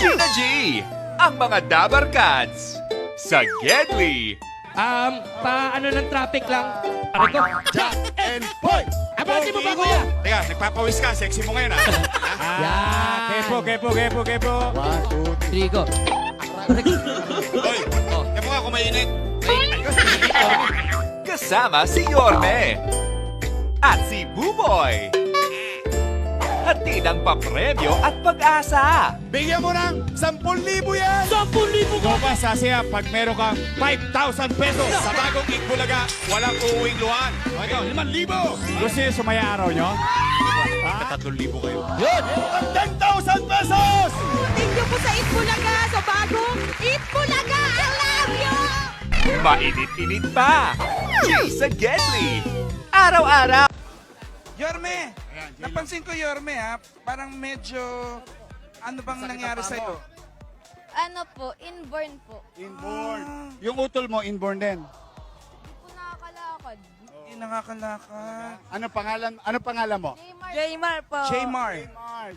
Gina G, ang mga Dabar Cats. Sa Gedli. Paano ng traffic lang? Aray ko. Jack and Boy! Abati mo ba, kuya? Teka, nagpapawis ka. Sexy mo ngayon, ha? Yan. Kepo. 1, 2, 3. Trigo. Hoy, yan mo nga kung mainit. Kasama si Yorme. At si Buboy. Hatid ang papremyo at pag-asa. Bigyan mo ng 10,000 yan! 10,000 Ikaw pa, sasaya, pag meron kang 5,000 pesos sa bagong Ikbulaga, walang uuwing luhan. Ito, 5,000! Gusto niyo sumaya araw nyo? Ha? 3,000 kayo. Yun. 10,000 pesos! Thank you po sa Itbulaga, sa bagong Itbulaga. I love you! Mainit-init pa. G sa Gedli. Araw-araw. Yorme, napansin ko Yorme ha, parang medyo ano bang nangyari sa iyo? Ano po, inborn po. Inborn. Yung utol mo, inborn din. Hindi po nakakalakad. Hindi nakakalakad. Ano pangalan mo? Jaymar po. Jaymar.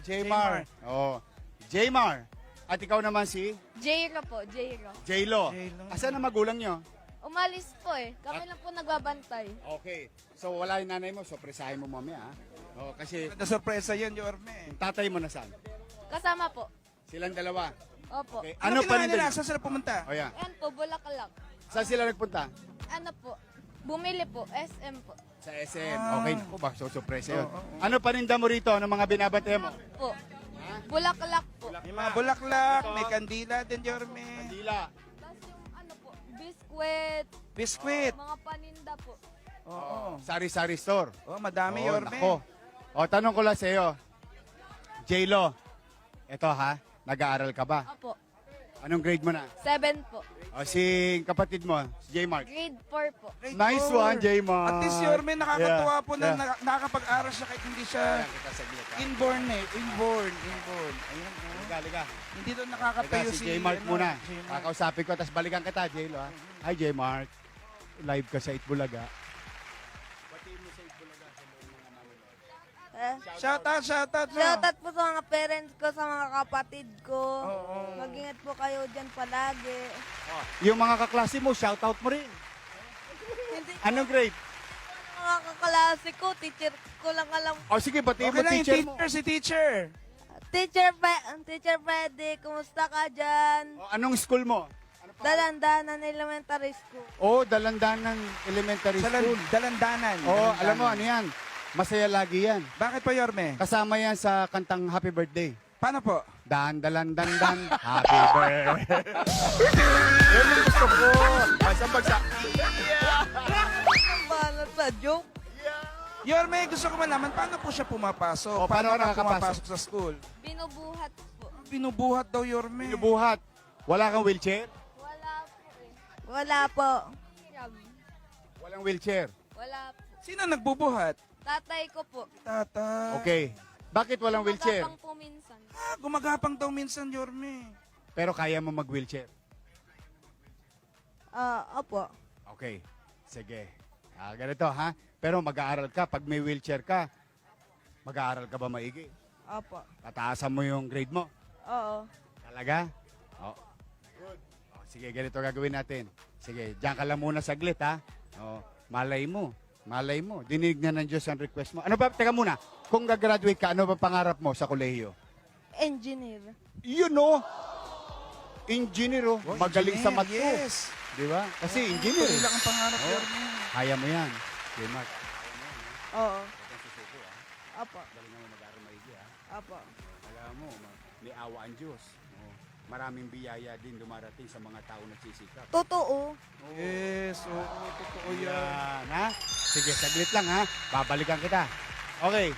Jaymar. Oh. Jaymar. At ikaw naman si Jayro po, Jayro. Jaylo. Jaylo. Asan ang magulang nyo? Umalis po eh. Kami lang po nagbabantay. Okay. So wala yung nanay mo, so presahin mo mamaya. Ha? Oh, kasi Ganda sorpresa yun, Yorme. yung tatay mo nasaan? Kasama po. Silang dalawa. Opo. Okay. Ano Ano pa kinain rin nila? Saan sila pumunta? Oh, yeah. Ayan po, Bulaklak. Saan sila nagpunta? Ano po, bumili po, SM po. Sa SM. Okay. Naku, baka surpresa yun. Oo, oo. Ano paninda mo rito? Ano mga binabantayan mo? Po. Bulaklak po. May mga bulaklak, may kandila din, Yorme. Dila. Tapos yung ano po, biskwit, Biskwit. mga paninda po. Oo. Sari-sari store. Oh, madami, Oh, Yorme. nako. O, tanong ko lang sa'yo. J-Lo, eto ha, nag-aaral ka ba? Opo, Anong grade mo na? 7 po. O, si kapatid mo, si J-Mark. Grade 4 po. Grade Nice four. one, J-Mark. At least, Yorme, nakakatuwa Yeah, po na yeah. nakakapag-aral siya kahit hindi siya Ayan, kita saglit, ha? inborn eh. Inborn. Ayan, oh. Liga. Hindi doon Ito nakakatayo si J-Mark muna. J-Mark. Kakausapin ko, tapos balikan kita, J-Lo ha. Hi, J-Mark. Live ka sa Itbulaga. Shoutout. Shoutout po sa mga parents ko, sa mga kapatid ko. Oo. Mag-ingat po kayo dyan palagi. Yung mga kaklase mo, shoutout mo rin. Hindi Anong grade? mga kaklase ko, teacher ko lang alam. O sige, batiin Okay mo lang yung teacher mo. teacher, si teacher. Teacher Freddy, kumusta ka dyan? O, anong school mo? Dalandanan Elementary School. Oh, Dalandanan Elementary School. Dalandanan. Oh, alam mo, ano yan? Masaya lagi yan. Bakit pa, Yorme? Kasama yan sa kantang Happy Birthday. Paano po? Dan, dalan, dan, dan. Happy birthday. Yun ang gusto ko. Basta bagsak. Ang bahala sa joke. Yorme, gusto ko malaman, paano po siya pumapasok? O, paano ka nakakapasok? pumapasok sa school? Binubuhat po. Binubuhat daw, Yorme. Binubuhat. Wala kang wheelchair? Wala po eh. Wala po. Walang wheelchair. Wala po. Sino nagbubuhat? Tatay ko po. Tata. Okay. Bakit walang wheelchair? Magapang po minsan. Gumagapang daw minsan, Yorme. Pero kaya mo mag-wheelchair. Opo. Okay. Sige. Ganito ha. Pero mag-aaral ka. Pag may wheelchair ka, mag-aaral ka ba maigi? Opo. Tataasan mo yung grade mo. Oo. Talaga? Oh. Good. Oh, sige, ganito gagawin natin. Sige, diyan ka lang muna saglit ha. Oh, malay mo. Dinig na ng Diyos ang request mo. Ano ba? Teka muna. Kung gagraduate ka, ano ba pangarap mo sa kolehiyo? Engineer. You know. Engineer oh. Magaling sa math ko. Yes. Di ba? Kasi engineer. Tuloy lang ang pangarap, Oh. Yorme. Kaya mo yan. Okay, Mark. Oo. Opo. Galing mo mag-aaral maigi ha. Opo. Alam mo, may awa ang Diyos. Oh. Maraming biyaya din dumarating sa mga tao na sisikap. Totoo. Yes, oo, totoo yan. Yan, ha? Sige, saglit lang, ha? Babalikan kita. Okay.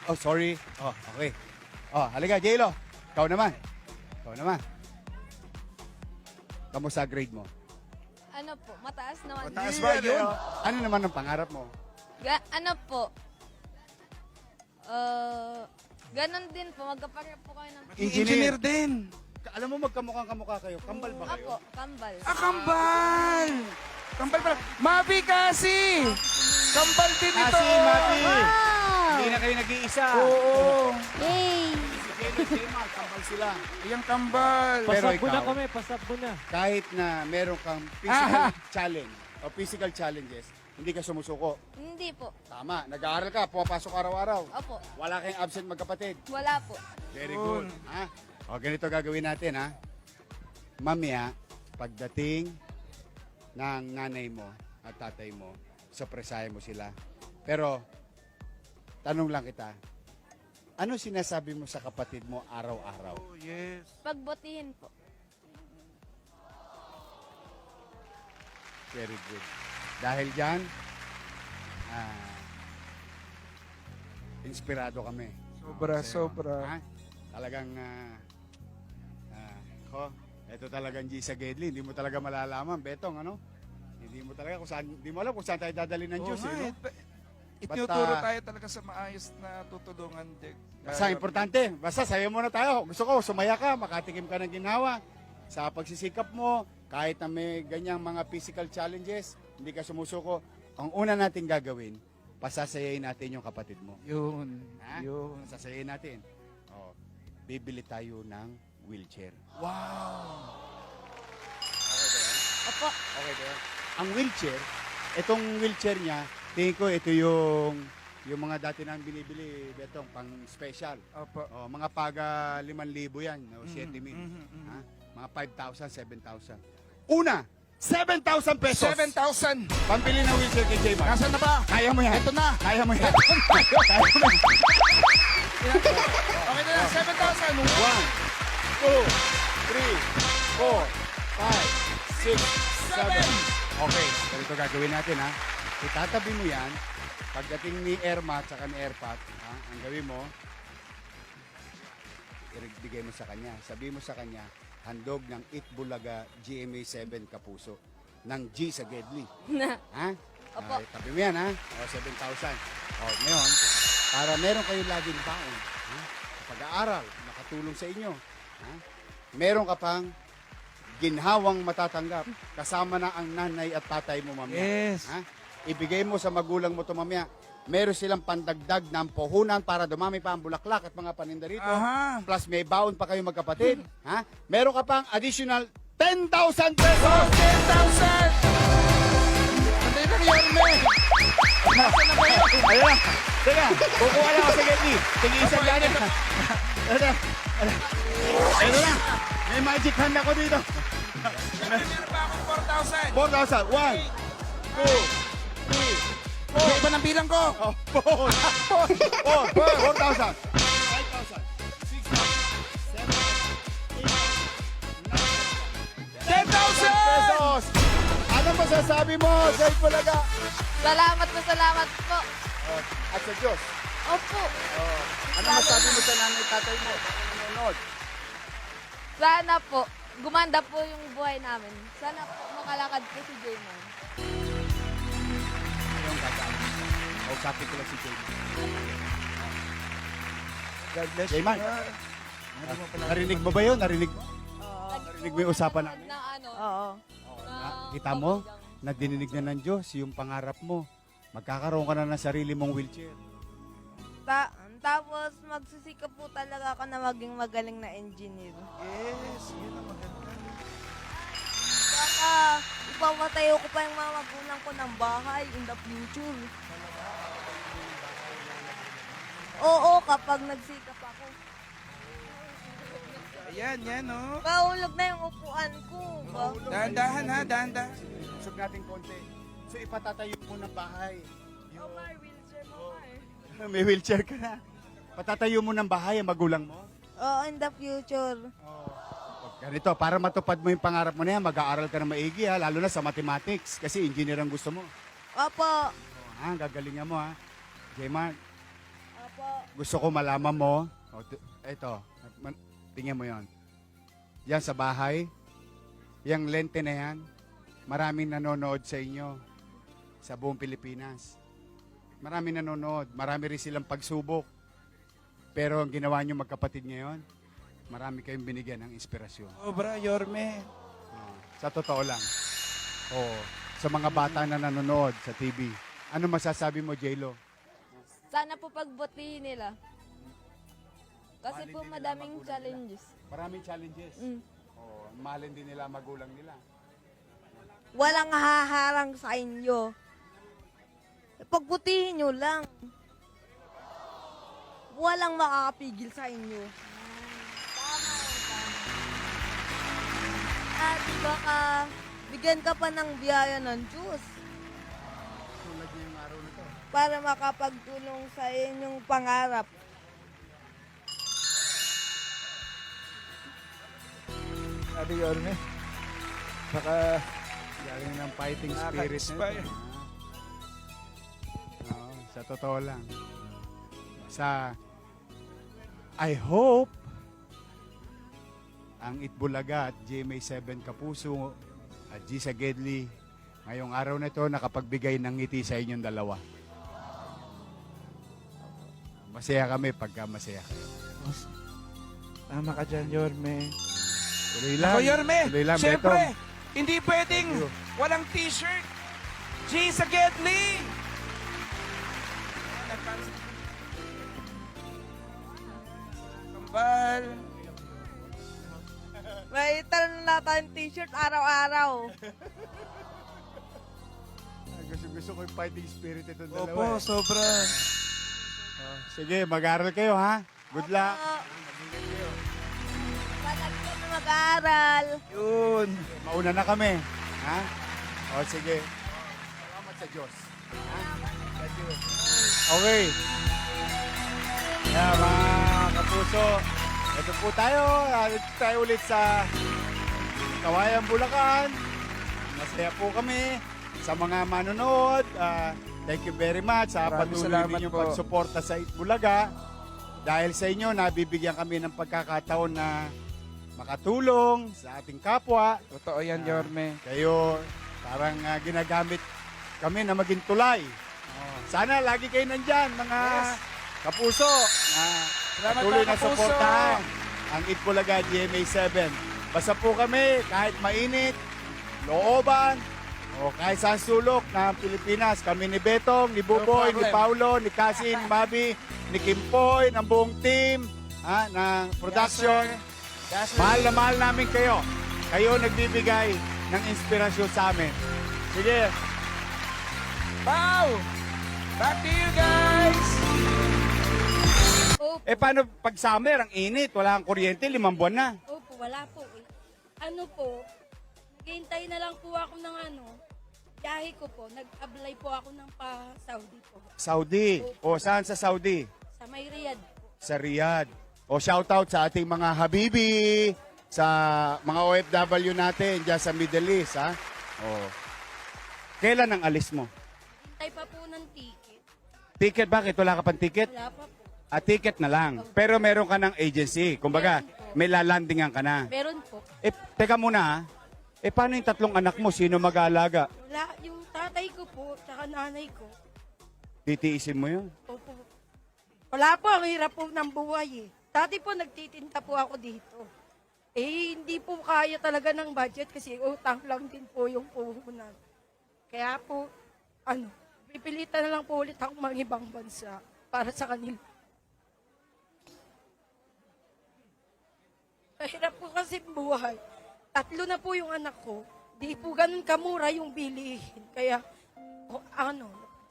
Oh, sorry. Oh, okay. Oh, halika, J-Lo. Ikaw naman. Kamusta grade mo? Ano po, mataas naman. Mataas ba yun? Ano naman ang pangarap mo? Ano po? Ganon din po. Magkapareho po kayo ng... Engineer din. Alam mo, magkamukhang-kamukha kayo. Kambal ba kayo? Apo, kambal. Kambal! Kambal pala. Mabi kasi! Kambal din ito! Si Mati. Wow! Hindi na kayo nag-iisa. Oo. Yay! J-Mark, tambal sila. Iyang tambal. Pero Pasab mo na ikaw, kami, pasab mo na. kahit na meron kang physical challenge o physical challenges, hindi ka sumusuko. Hindi po. Tama, nag-aaral ka, pumapasok araw-araw. Opo. Wala kayong absent magkapatid. Wala po. Very good. Ha? O, ganito gagawin natin, ha? Mamaya, pagdating ng nanay mo at tatay mo, surpresahin mo sila. Pero, tanong lang kita, ano sinasabi mo sa kapatid mo araw-araw? Oh, yes. Pagbutihin po. Very good. Dahil dyan, inspirado kami. Sobra. Ha? Talagang, ito talagang G sa Gedli. Hindi mo talaga malalaman, Betong, ano? Hindi mo talaga kung saan, hindi mo alam kung saan tayo dadali ng Diyos. Eh, no? Itinuturo tayo talaga sa maayos na tutulungan. Basta importante, basta sayo muna tayo. Gusto ko, sumaya ka, makatikim ka ng ginhawa. Sa pagsisikap mo, kahit na may ganyang mga physical challenges, hindi ka sumusuko. Ang una natin gagawin, pasasayain natin yung kapatid mo. Yun. Ha? Yun. Pasasayain natin. O, bibili tayo ng wheelchair. Wow. Opo. Okay ba yan? Ang wheelchair, itong wheelchair niya, tingin ko ito yung mga dati nang binibili, Betong, pang special. Opo. O, mga paga 5,000 yan, o 7,000. Ha? Mga 5,000, 7,000. Una, 7,000 pesos. 7,000. Pambili ng wheelchair kay J-Mark. Nasaan na ba? Kaya mo yan. Ito na. Kaya mo yan. Kaya mo yan. Okay na yan. 7,000. 1, 2, 3, 4, 5, 6, 7. Okay, ganito gagawin natin, ha. Itatabi mo yan. Pagdating ni Erma at saka ni Erpat, ha, ang gawin mo, ibigay mo sa kanya. Sabi mo sa kanya, handog ng Itbulaga GMA 7 Kapuso ng G sa Gedli. Ha? Opo. Okay, tabi mo yan, ha? O, 7,000. O, ngayon, para meron kayong laging baon, ha? Pag-aaral, makatulong sa inyo. Ha? Meron ka pang ginhawang matatanggap kasama na ang nanay at tatay mo mamaya. Yes. Ha? Ibigay mo sa magulang mo to mamaya. Meron silang pandagdag ng puhunan para dumami pa ang bulaklak at mga paninda rito. Aha. Plus may baon pa kayo magkapatid. Ha? Meron ka pang additional 10,000 pesos! 10,000. Sandali lang, Yorme. Nasaan na ba yun? Ayun na. Teka, kukuha lang ako sa Getty. Tig-isang ganit. Ayun na. May magic hand ako dito. Meron pa akong 4,000. 4,000. 1, 2, 3, Iba ng bilang ko. 4,000. 5,000. 6,000. 7,000. 10,000. Pesos. Ano masasabi mo, Jay Pulaga? Salamat po. At sa Diyos. Opo. Ano masasabi mo sa nanay tatay mo? Nanonood. Sana po, gumanda po yung buhay namin. Sana po makalakad po si Jaymon. Yung gagawin. Kausapin ko lang si Jay. God bless Jay Mark. Narinig mo ba yun? Narinig mo? Narinig mo yung usapan namin? Na ano? Oo. Kita mo? Nadinig na ng Diyos yung pangarap mo. Magkakaroon ka na ng sarili mong wheelchair. Tapos magsisikap po talaga ako na maging magaling na engineer. Yes, yun ang maganda. Baka ipapatayo ko pa yung mga magulang ko ng bahay in the future. Oo, kapag nagsikap ako. Ayan, yan, oh. Mahulog na yung upuan ko. Dahan-dahan, ha? Dahan-dahan. Usog natin konti. So ipatatayo mo ng bahay. Oh, my wheelchair mo, May wheelchair ka na. Patatayo mo ng bahay ang magulang mo. Oo, in the future. Ganito, para matupad mo yung pangarap mo na yan, mag-aaral ka na maigi, ha? Lalo na sa mathematics, kasi engineer ang gusto mo. Opo. Ha? Gagalingan mo, ha? J-Mark, Opo. gusto ko malaman mo. Ito, tingnan mo yon. Yan sa bahay, yung lente na yan, maraming nanonood sa inyo sa buong Pilipinas. Maraming nanonood, marami rin silang pagsubok. Pero ang ginawa nyo magkapatid ngayon, marami kayong binigyan ng inspirasyon. Sobra, Yorme. Sa totoo lang. Sa mga bata na nanonood sa TV. Ano masasabi mo, J-Lo? Sana po pagbutihin nila. Kasi Mahalin po din nila madaming magulang challenges. nila. Maraming challenges. Mm. Oh, mahalin din nila magulang nila. Walang haharang sa inyo. Pagbutihin nyo lang. Walang makakapigil sa inyo. At baka bigyan ka pa ng biyaya ng Diyos Tulad niya yung araw na to. para makapagtulong sa inyong pangarap. Sabi Yorme, baka galing ng fighting spirit Nakaka-inspire. nito. Oo, sa totoo lang. I hope ang Itbulaga at GMA7 Kapuso at Gisa Gedli ngayong araw na ito nakapagbigay ng ngiti sa inyong dalawa. Masaya kami pagka masaya kayo. Tama ka dyan, Yorme. Tuloy lang. Ako, Yorme, Tuloy lang, syempre, Betong. hindi pwedeng walang t-shirt. G sa Gedli! Kambal. May tanong na tayong t-shirt araw-araw. Gusto ko yung fighting spirit itong dalawa. Opo, sobra. Sige, mag-aral kayo ha. Good luck. Palagi ka na mag-aaral. Yun. Mauna na kami. Ha? O sige. Salamat sa Diyos. Ha? Thank you. Okay. Kaya mga kapuso, ito po tayo. Ito tayo ulit sa Kawayan, Bulacan. Masaya po kami sa mga manonood. Thank you very much sa Maraming patuloy salamat ninyong po. pagsuporta sa Itbulaga. Dahil sa inyo, nabibigyan kami ng pagkakataon na makatulong sa ating kapwa. Totoo yan, Yorme. Kayo, parang ginagamit kami na maging tulay. Sana lagi kayo nandyan, mga kapuso, na Salamat, patuloy mga na kapuso. suportahan ang Itbulaga GMA7. Basta po kami, kahit mainit, looban, o kahit saan sulok ng Pilipinas, kami ni Betong, ni Buboy, ni problem. Paulo, ni Cassie, ni Mabi, ni Kimpoy, ng buong team, ng production. Yes, sir. Mahal na mahal namin kayo. Kayo nagbibigay ng inspirasyon sa amin. Sige. Wow! Back to you guys! Opo, Paano pag summer, ang init, wala kang kuryente, 5 buwan na. opo, wala po eh. Ano po, naghihintay na lang po ako ng biyahe ko po. Nag-apply po ako ng pa-Saudi po. Saudi. O saan sa Saudi? Sa may Riyadh po. Sa Riyadh. O shoutout sa ating mga habibi, sa mga OFW natin dyan sa Middle East, ha? O. Kailan ang alis mo? Hintay pa po ng ticket. Ticket, bakit? Wala ka pang ticket? Wala pa po. Ticket na lang. Pero meron ka ng agency. Kumbaga, may lalandingan ka na. Meron po. Teka muna ha. Paano yung 3 anak mo? Sino mag-aalaga? Wala, yung tatay ko po, tsaka nanay ko. Titiisin mo yun? Opo. Wala po, ang hirap po ng buhay eh. Dati po nagtitinda po ako dito. Hindi po kaya talaga ng budget kasi utang lang din po yung puhunan. Kaya po, pipilitan na lang po ulit akong mga ibang bansa para sa kanila. Mahirap po kasi buhay. 3 na po yung anak ko. Di po ganun kamura yung bilihin. Kaya,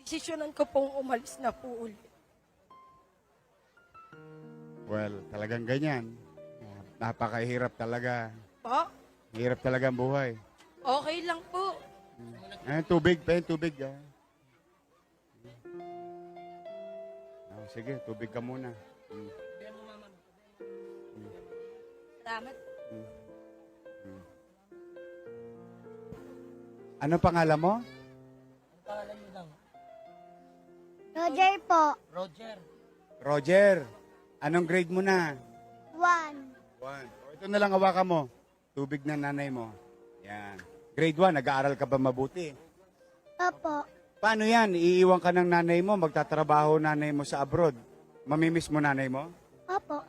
desisyonan ko pong umalis na po ulit. Well, talagang ganyan. Napakahirap talaga. Po, Hirap talaga ang buhay. okay lang po. Tubig, tubig. Sige, tubig ka muna. Salamat. Ano pangalan mo? Roger po. Roger. Anong grade mo na? 1. 1. Ito na lang hawakan mo. Tubig na nanay mo. Yan. Grade 1, nag-aaral ka ba mabuti? Opo. Paano yan? Iiwan ka ng nanay mo, magtatrabaho nanay mo sa abroad. Mamimiss mo nanay mo? Opo.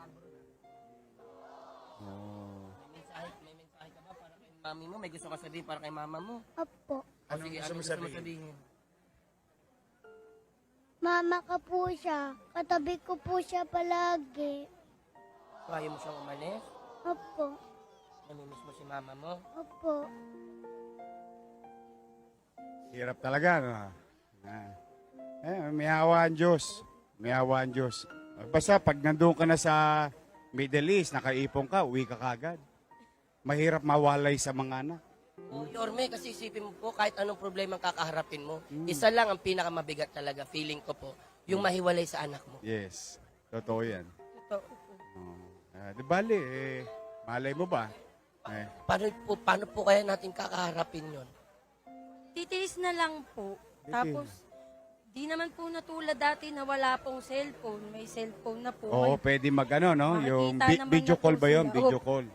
Mami mo, may gusto ka sabihin para kay mama mo. Opo. Anong gusto mo sabihin? Mama ka po siya. Katabi ko po siya palagi. Ayaw mo siyang umalis? Opo. Namimiss mo si mama mo? Opo. Hirap talaga, no? May hawa ang Diyos. May hawa ang Diyos. Basta pag nandun ka na sa Middle East, nakaipon ka, uwi ka kagad. Mahirap mawalay sa mga anak. Oh, Yorme, kasi isipin mo po, kahit anong problema ang kakaharapin mo, isa lang ang pinakamabigat talaga, feeling ko po, yung mahiwalay sa anak mo. Yes. Totoo yan. Totoo po. Di bali, malay mo ba? Paano po kaya natin kakaharapin yon? Titiis na lang po. Tapos, di naman po natulad dati na wala pong cellphone. May cellphone na po. Oo, pwede mag-ano, no? Makikita Yung naman video na po call ba yun? sila. Video call.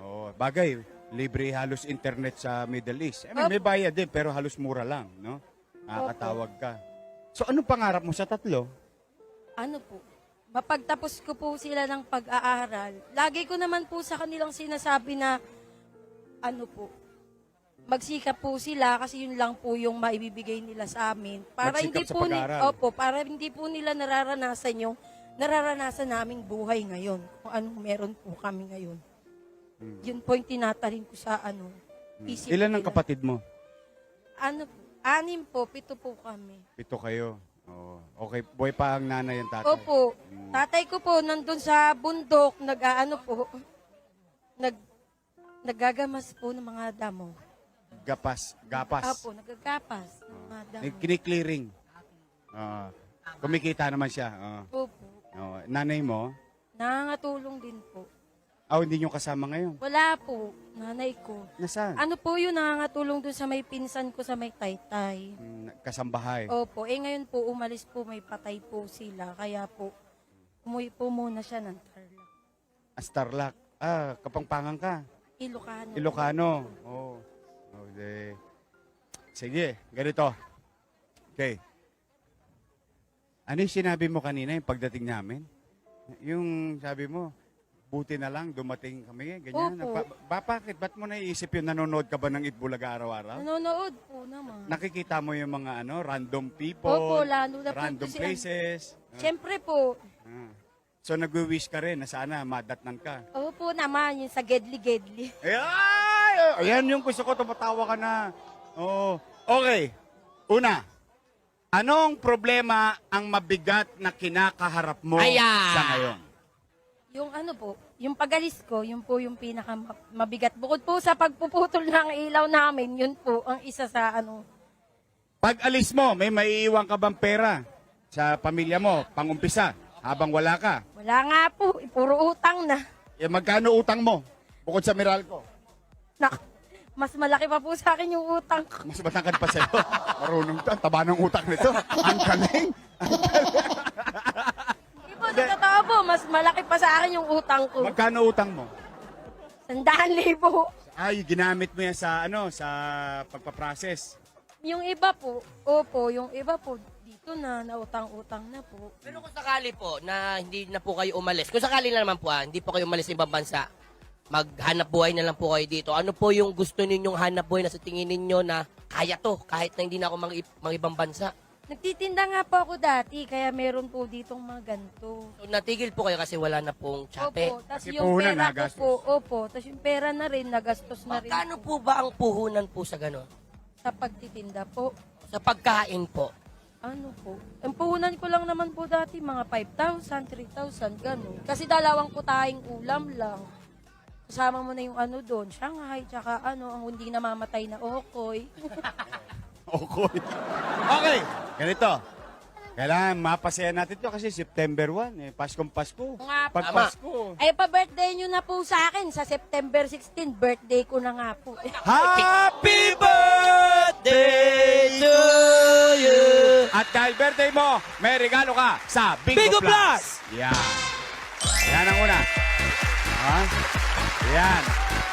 Oo, bagay. Libre halos internet sa Middle East. May bayad din, pero halos mura lang, no? Nakakatawag ka. So, anong pangarap mo sa tatlo? Ano po, mapagtapos ko po sila ng pag-aaral, lagi ko naman po sa kanilang sinasabi na, ano po, magsikap po sila kasi yun lang po yung maibibigay nila sa amin. Para Magsikap hindi sa po pag-aaral. para hindi po nila nararanasan yung nararanasan naming buhay ngayon. Kung anong meron po kami ngayon. Yun po yung tinatarin ko sa isip Ilan ang nila. kapatid mo? Ano, 6 po, 7 po kami. 7 kayo. Oo. Okay, boy pa ang nanay ang tatay. Opo. Tatay ko po, nandun sa bundok, naggagamas po ng mga damo. Gapas. Opo, nagagapas ng mga damo. Kiniklearing. Kumikita naman siya. Opo. Nanay mo? Nangangatulong din po. Hindi nyo kasama ngayon. Wala po, nanay ko. Nasaan? Ano po yun, nangangatulong dun sa may pinsan ko sa may taytay. Kasambahay. Opo, ngayon po, umalis po, may patay po sila. Kaya po, umuwi po muna siya ng Tarlac. Starlac. Kapangpangan ka. Ilocano. Ilocano. Oo. Okay. Sige, ganito. Okay. Ano yung sinabi mo kanina yung pagdating namin? Yung sabi mo, buti na lang dumating kami, ganyan. Opo. Bakit? Ba't mo naiisip yung nanonood ka ba ng Itbulaga araw-araw? Nanonood po naman. Nakikita mo yung mga random people, Opo, lalo na po random kasi places. Siyempre po, So nagwi-wish ka rin na sana madatnan ka. opo naman, yung sa gedli-gedli. Ayan yung gusto ko, tumatawa ka na. Oh. Okay. Una, anong problema ang mabigat na kinakaharap mo sa ngayon? Yung yung pagalis ko, yun po yung pinakamabigat. Bukod po sa pagpuputol ng ilaw namin, yun po ang isa sa Pag alis mo, may maiiwan ka bang pera sa pamilya mo, pangumpisa, habang wala ka? Wala nga po, puro utang na. Magkano utang mo? Bukod sa Meralco. Mas malaki pa po sa akin yung utang ko. Mas matangkad pa sa'yo. Marunong to. Ang taba ng utak nito. Ang galing. Hindi po, sa totoo po, mas malaki pa sa akin yung utang ko. Magkano utang mo? 100,000. Ginamit mo yan sa sa pagpaprocess. Yung iba po, opo, yung iba po, dito na, nautang-utang na po. Pero kung sakali po na hindi na po kayo umalis, kung sakali na naman po hindi po kayo umalis sa ibang bansa, maghanap buhay na lang po kayo dito. Ano po yung gusto ninyong hanap buhay na sa tingin ninyo na kaya to, kahit na hindi na ako mga ibang bansa? Nagtitinda nga po ako dati, kaya meron po ditong mga ganito. So, natigil po kayo kasi wala na pong tsape. Opo, tapos Kasi yung puhunan, pera ko nagastos. po, opo, tapos yung pera na rin, nagastos na rin Magkano po ba ang puhunan po sa gano'n? sa pagtitinda po. Sa pagkain po? Ano po? Ang puhunan ko lang naman po dati, mga 5,000, 3,000, gano'n. Kasi dalawang putahing ulam lang. Kasama mo na yung doon, Shanghai, tsaka ang hindi namamatay na okoy. Okay. Ganito. Kailangan mapasaya natin to kasi September 1. Paskong Pasko. Nga po. Pag Pasko. Ay, pa-birthday nyo na po sa akin. Sa September 16, birthday ko na nga po. Happy birthday to you! At dahil birthday mo, may regalo ka sa Bingo Plus! Yan. Yan ang una. Yan.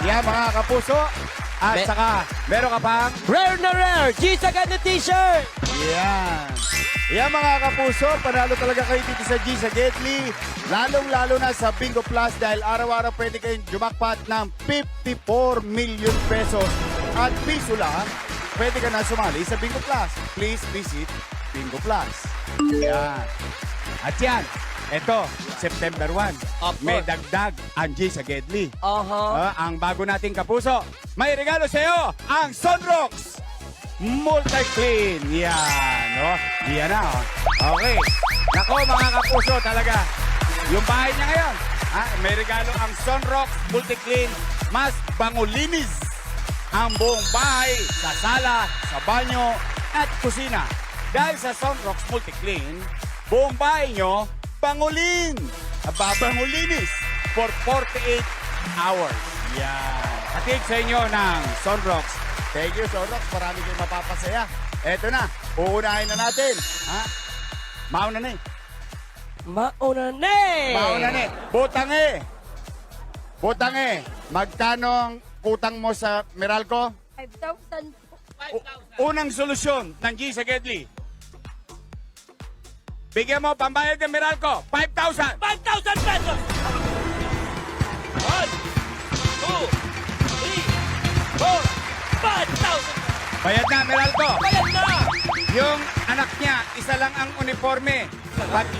Yan mga kapuso. At saka, meron ka pang Rare na rare! G-Sagad na t-shirt! yan. Yan mga kapuso, panalo talaga kayo dito sa G sa Gedli. Lalong-lalo na sa Bingo Plus dahil araw-araw pwede kayong jumakpat ng 54 million pesos. At piso lang, pwede ka na sumali sa Bingo Plus. Please visit Bingo Plus. Yan. At yan, Ito, September 1. Of May course. dagdag, Angie sa Gedli. Aha. Ang bago nating kapuso, may regalo sa iyo, ang Sunrocks Multi-Clean. Yan, no? Yan na, oh. Okay. Nako, mga kapuso, talaga. Yung bahay niya ngayon, may regalo ang Sunrocks Multi-Clean. Mas bangulinis ang buong bahay, sa sala, sa banyo, at kusina. Dahil sa Sunrocks Multi-Clean, buong bahay nyo, bangulin! Babangulinis for 48 hours. Yan. Hatid sa inyo ng Sunrocks. Thank you, Sunrocks. Marami kayong mapapasaya. Eto na, uunahin na natin. Mauna na eh. Mauna na eh. Mauna na eh. Butange. Butange. Magkano ang utang mo sa Meralco? 5,000 po. Unang solusyon ng G sa Gedli. Bigyan mo pambayad ng Meralco, 5,000. 5,000 pesos! 1, 2, 3, 4, 5,000! Bayad na, Meralco. Bayad na! Yung anak niya, isa lang ang uniforme.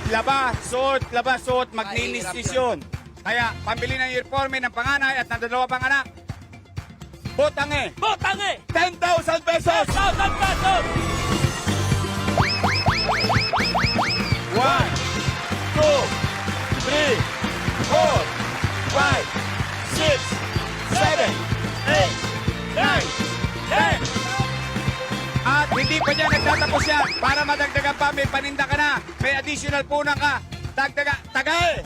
Laba, suot, magninistis yun. Kaya, pambili ng uniforme ng panganay at ng dalawa pang anak. Butange, Butange! 10,000 pesos. 10,000 pesos! 1, 2, 3, 4, 5, 6, 7, 8, 9, 10, 10,000 At hindi pa niya nagtatapos yan. Para madagdagan pa, may paninda ka na. May additional punang ka. Tagay!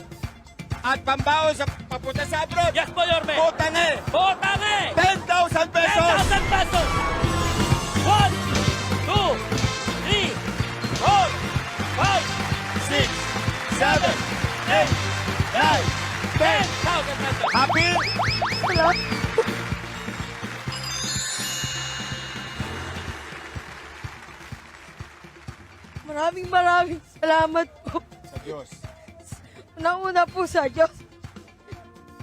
At pambaon sa papunta sa abroad. Yes po, Yorme! Butange, Butange! 10,000 pesos. 10,000 pesos! 1, 2, 3, 4, 5, 6, 7, 8, 9, 10,000 pesos! Happy? Maraming salamat po. Sa Diyos. Unang-una po sa Diyos.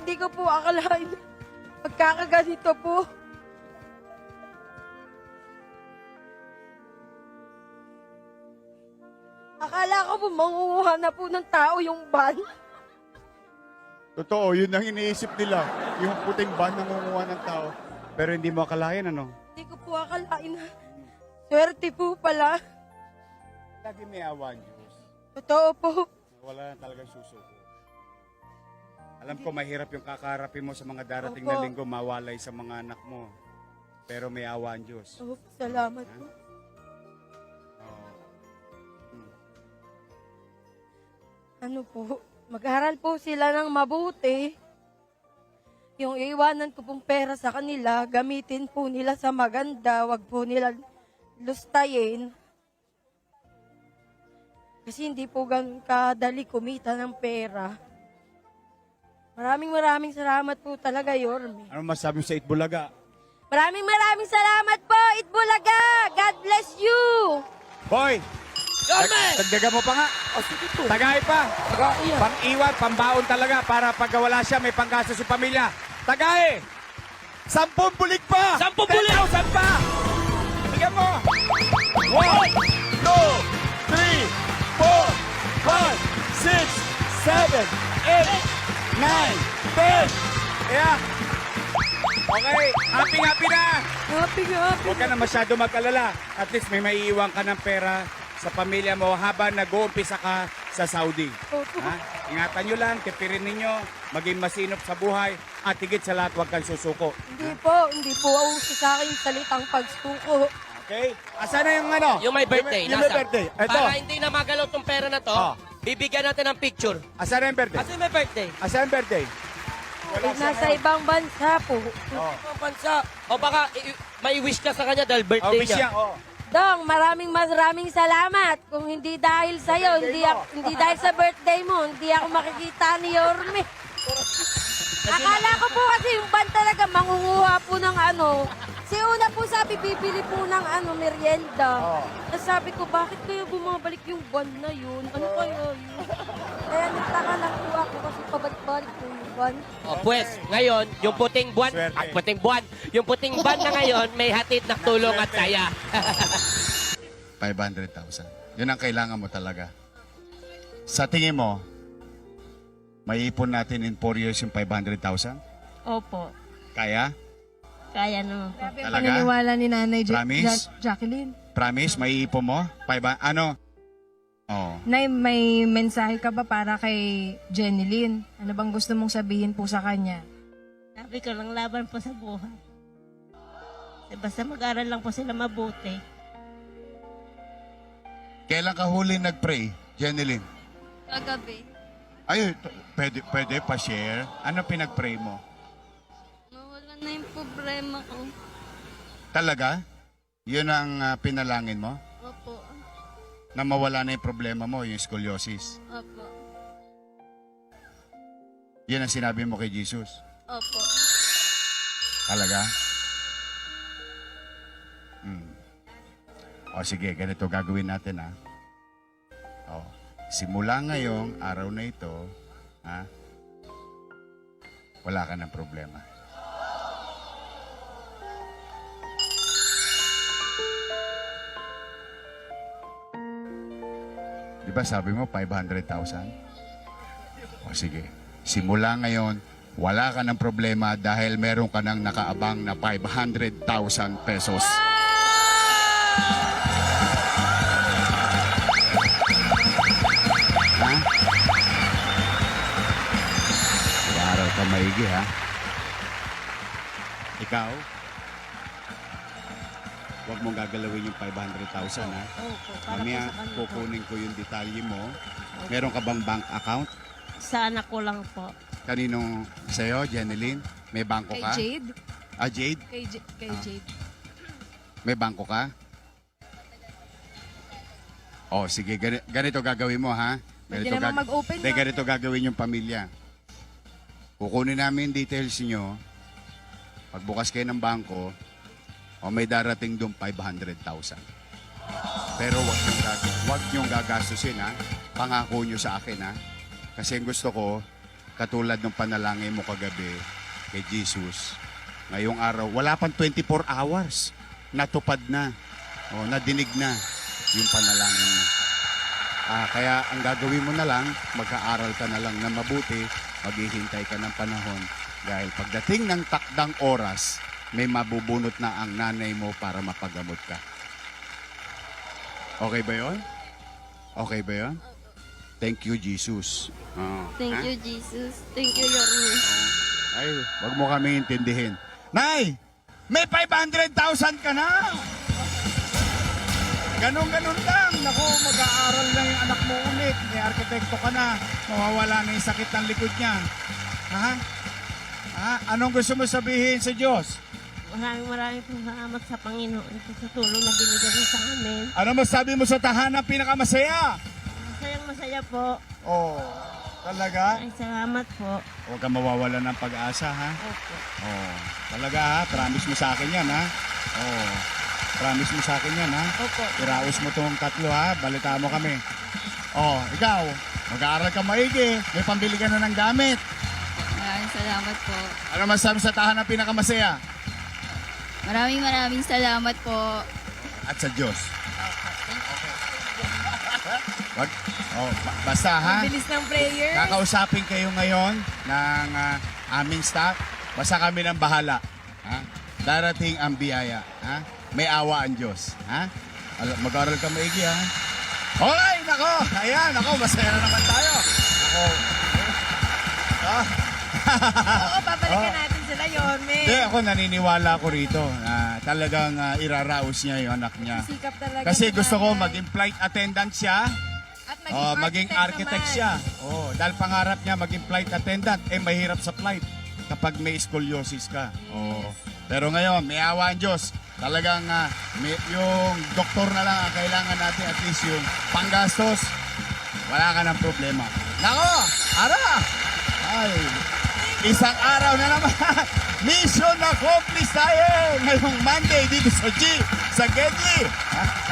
Hindi ko po akalain na magkakaganito po. Akala ko po mangunguha na po ng tao yung van. Totoo, yun ang iniisip nila. Yung puting ban nangunguha ng tao. Pero hindi mo akalain, ano? Hindi ko po akalain na swerte po pala. Lagi may awa ang Diyos. Totoo po. Wala na talagang susuko. Alam ko, mahirap yung kakarapin mo sa mga darating Opo. na linggo, mawalay sa mga anak mo. Pero may awa ang Diyos. Oh, salamat po. Ano po, mag-aral po sila ng mabuti. Yung iwanan ko pong pera sa kanila, gamitin po nila sa maganda, wag po nila lustayin. Kasi hindi po ganun kadali kumita ng pera. Maraming salamat po talaga, Yorme. Ano masabi mo sa Itbulaga? Maraming salamat po, Itbulaga! God bless you! Boy! Yorme! Dagdagan mo pa nga. sige po. Tagay pa. Tagay yan. Pang-iwan, pambaon talaga para pag wala siya, may panggastos sa pamilya. Tagay! 10 bulig pa! 10 bulig! 10,000 pa! Bigyan mo! 1, 2, 3, 4, 5, 6, 7, 8, 9, 10! Kaya, okay, happy na! Happy. Huwag ka na masyado mag-alala. At least may maiiwan ka ng pera sa pamilya mo habang nag-uumpisa ka sa Saudi. Opo. Ha? Ingatan nyo lang, tipirin ninyo, maging masinop sa buhay, at higit sa lahat, huwag kang susuko. Hindi po uso sa akin yung salitang pagsuko. Okay? Asa na yung ano? Yung may birthday, Yung may birthday. Ito. Para hindi na magalaw tong pera na to, Oh. bibigyan natin ng picture. Asa na yung birthday? Kasi may birthday. Asa yung birthday? Nasa ibang bansa po. Oh. Ang bansa. O baka may wish ka sa kanya dahil birthday Wish niya. yan, oh. Dong, maraming salamat. Kung hindi dahil sa'yo, hindi dahil sa birthday mo, hindi ako makikita ni Yorme. Akala ko po kasi yung ban talaga mangunguha po ng ano. Si una po sabi, bibili po ng merienda. Tapos sabi ko, bakit kaya bumabalik yung ban na yun? Ano kaya yun? Kaya nagtaka lang po ako kasi pabalik-balik po yung ban. O pues, ngayon, yung puting buwan, Swerte. yung puting buwan na ngayon, may hatid na tulong at saya. 500,000. Yun ang kailangan mo talaga. Sa tingin mo, May ipon natin in 4 years yung 500,000? Opo. Kaya? Kaya naman po. Grabe ang Talaga? paniniwala ni Nanay Promise? Jacqueline. Promise? May ipon mo? Ano? Oh. Nay, may mensahe ka ba para kay Jenilyn? Ano bang gusto mong sabihin po sa kanya? Sabi ko lang, laban po sa buhay. Basta mag-aral lang po sila mabuti. Kailan ka huli nag-pray, Jenilyn? Kagabi, Ay, pwede pa-share. Ano pinag-pray mo? mawala na yung problema ko. Talaga? Yun ang pinalangin mo? Opo, Na mawala na yung problema mo, yung scoliosis. opo, Yun ang sinabi mo kay Jesus. opo. Talaga? O sige, ganito gagawin natin ha. O, simula ngayong araw na ito, ha? Wala ka ng problema. Di ba sabi mo 500,000? O sige, simula ngayon, wala ka ng problema dahil meron ka ng nakaabang na 500,000 pesos. Ha? Mag-aaral ka maigi, ha? Ikaw? Huwag mong gagalawin yung 500,000, ha? Opo, para Mamaya, po sa kanila po. kukunin ko yung detalye mo. Meron ka bang bank account? Sa anak ko lang po. Kaninong sa'yo, Jenilyn? May bangko Kay ka? Jade? Ah, Jade? Kay Jade. May bangko ka? Oh, sige. Ganito gagawin mo, ha? Pwede naman mag-open, no? Ganito gagawin yung pamilya. Kukunin namin details niyo. Pagbukas kayo ng bangko, may darating doon 500,000. Pero wag niyong gagastusin, ha? Pangako niyo sa akin, ha? Kasi ang gusto ko, katulad ng panalangin mo kagabi kay Jesus, ngayong araw, wala pang 24 hours. Natupad na. O, nadinig na yung panalangin mo. Kaya ang gagawin mo na lang, mag-aaral ka na lang na mabuti, maghihintay ka ng panahon. Dahil pagdating ng takdang oras, may mabubunot na ang nanay mo para mapagamot ka. Okay ba yun? Okay ba yun? Thank you, Jesus. Thank you, Jesus. Thank you, Yorme. Ay, wag mo kami intindihin. Nay! May 500,000 ka na! Ganon-ganon lang. Naku, mag-aaral na yung anak mo ulit. May arkitekto ka na. Mawawala na yung sakit ng likod niya. Ha? Anong gusto mo sabihin sa Diyos? Maraming salamat sa Panginoon sa tulong na binigay niyo sa amin. Ano masabi mo sa tahanan pinakamasaya? Masayang-masaya po. Oh, talaga? Ay, salamat po. Huwag ka mawawala ng pag-asa, ha? Opo. Oh, talaga ha? Promise mo sa akin yan, ha? Oh, promise mo sa akin yan, ha? Opo. Iraos mo tong tatlo, ha? Balita mo kami. Oh, ikaw, mag-aaral ka maigi. May pambili ka na ng gamit. Maraming salamat po. Ano masabi sa tahanan pinakamasaya? Maraming salamat po. At sa Diyos. Wag, basta ha? Bilis ng prayer. Kakausapin kayo ngayon ng aming staff. Basta kami ng bahala. Ha? Darating ang biyaya. Ha? May awa ang Diyos. Ha? Mag-aral ka maigi, ha? Okay, nako. Ayan, nako. Masaya na naman tayo. Nako. Oo, babalikan natin sila, Yorme. Hindi, ako naniniwala ko rito na talagang iraraos niya yung anak niya. Sikap talaga. Kasi ni gusto ko nanay. maging flight attendant siya. At Maging architect naman. siya. Dahil pangarap niya maging flight attendant, mahirap sa flight kapag may scoliosis ka. Pero ngayon, may awa ang Diyos. Talagang yung doktor na lang ang kailangan natin, at least yung panggastos, wala ka ng problema. Nako! Ara! Ay, isang araw na naman. Mission accomplished tayo ngayong Monday dito sa G, sa Gedli.